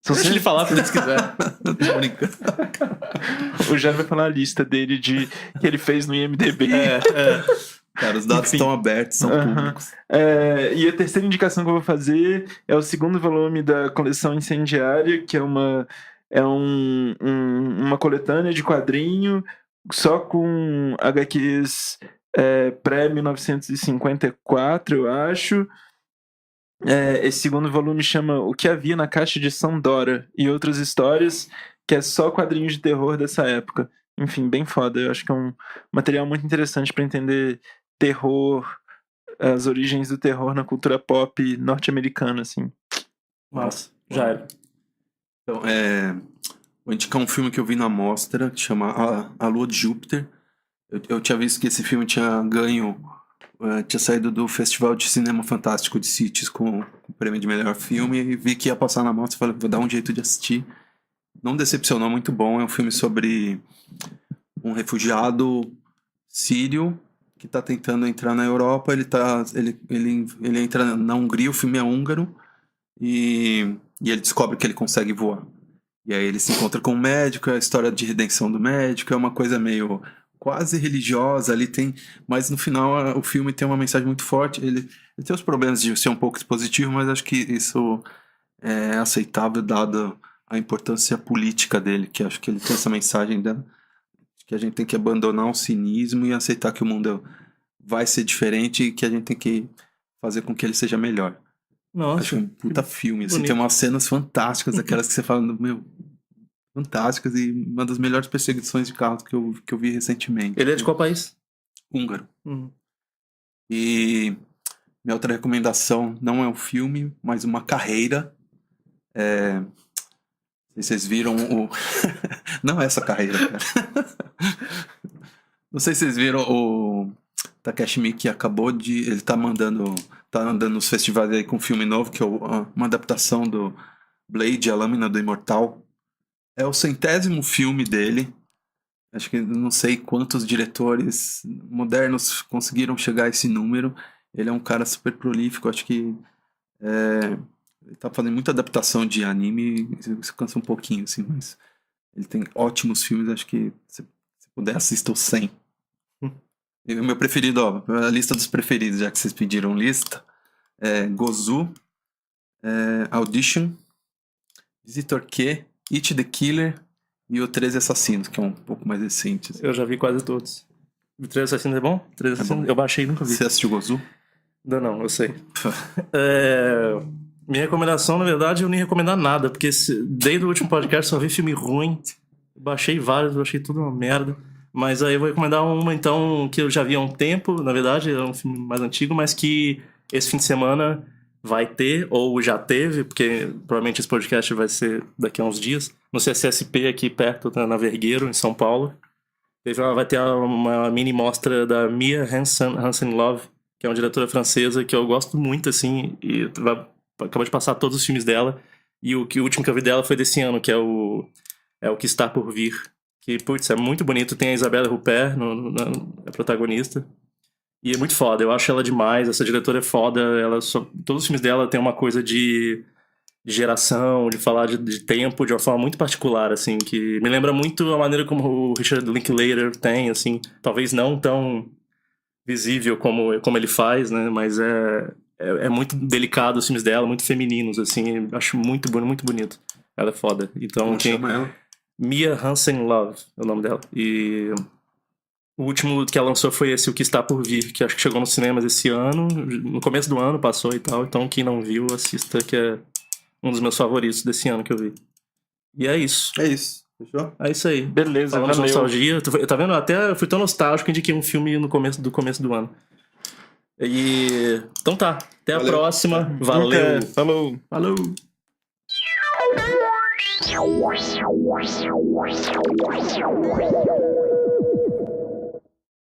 Deixa ele falar se quiser. Tô brincando. O Jair vai falar a lista dele que ele fez no IMDb. Cara, os dados estão abertos, são públicos. E a terceira indicação que eu vou fazer é o segundo volume da coleção Incendiária, que é uma coletânea de quadrinho só com HQs pré-1954, eu acho. Esse segundo volume chama O que Havia na Caixa de Sandora e Outras Histórias, que é só quadrinhos de terror dessa época. Enfim, bem foda. Eu acho que é um material muito interessante para entender terror, as origens do terror na cultura pop norte-americana, assim. Massa. Já era. Então, vou indicar um filme que eu vi na mostra, que chama A Lua de Júpiter. Eu tinha visto que esse filme tinha ganho, tinha saído do Festival de Cinema Fantástico de Sitges com o prêmio de melhor filme, e vi que ia passar na mostra e falei, vou dar um jeito de assistir. Não decepcionou, muito bom. É um filme sobre um refugiado sírio que tá tentando entrar na Europa, ele entra na Hungria, o filme é húngaro, e ele descobre que ele consegue voar. E aí ele se encontra com um médico, é a história de redenção do médico, é uma coisa meio quase religiosa, ali tem, mas no final o filme tem uma mensagem muito forte, ele tem os problemas de ser um pouco expositivo, mas acho que isso é aceitável dado a importância política dele, que acho que ele tem essa mensagem que a gente tem que abandonar o cinismo e aceitar que o mundo vai ser diferente e que a gente tem que fazer com que ele seja melhor. Nossa, Acho um puta filme, assim, bonito. tem umas cenas fantásticas, aquelas que você fala, meu, fantásticas, e uma das melhores perseguições de carro que eu vi recentemente. Ele é de qual país? Húngaro. Uhum. E minha outra recomendação não é um filme, mas uma carreira. Não sei se vocês viram o... Não é essa carreira, cara. Não sei se vocês viram o Takashi Miike acabou de... Ele tá andando nos festivais aí com um filme novo, que é uma adaptação do Blade, A Lâmina do Imortal. É o 100º filme dele. Acho que não sei quantos diretores modernos conseguiram chegar a esse número. Ele é um cara super prolífico, acho que ele tá fazendo muita adaptação de anime, você cansa um pouquinho, assim, mas ele tem ótimos filmes, acho que se puder assista o 100. E o meu preferido, ó, a lista dos preferidos, já que vocês pediram lista, Gozu, Audition, Visitor Q, It the Killer e o 13 Assassinos, que é um pouco mais recente. Assim. Eu já vi quase todos. O 3 Assassinos é bom? 3 Assassinos? bom. Eu baixei e nunca vi. Você assistiu Gozu? Não, eu sei. Minha recomendação, na verdade, eu nem recomendar nada, porque desde o último podcast só vi filme ruim. Baixei vários, eu achei tudo uma merda. Mas aí eu vou recomendar uma, então, que eu já vi há um tempo, na verdade, é um filme mais antigo, mas que esse fim de semana vai ter, ou já teve, porque provavelmente esse podcast vai ser daqui a uns dias, no CCSP aqui perto, na Vergueiro, em São Paulo. Vai ter uma mini mostra da Mia Hansen-Løve, que é uma diretora francesa que eu gosto muito, assim, e acabou de passar todos os filmes dela, e o último que eu vi dela foi desse ano, que é o Que Está Por Vir, que, putz, é muito bonito, tem a Isabelle Huppert, a protagonista, e é muito foda, eu acho ela demais, essa diretora é foda, todos os filmes dela tem uma coisa de geração, de falar de tempo de uma forma muito particular, assim, que me lembra muito a maneira como o Richard Linklater tem, assim, talvez não tão visível como ele faz, né, mas é muito delicado os filmes dela, muito femininos, assim, acho muito bonito. Ela é foda. Então, Como chama ela? Mia Hansen-Løve é o nome dela. E o último que ela lançou foi esse O Que Está Por Vir, que acho que chegou nos cinemas esse ano, no começo do ano passou e tal, então quem não viu, assista, que é um dos meus favoritos desse ano que eu vi. E é isso. É isso. Fechou? É isso aí. Beleza, Falando de valeu. nostalgia, tá vendo? Até eu fui tão nostálgico que indiquei um filme no começo do ano. E então tá, até a Valeu. próxima. Valeu. Falou. Falou. Wow.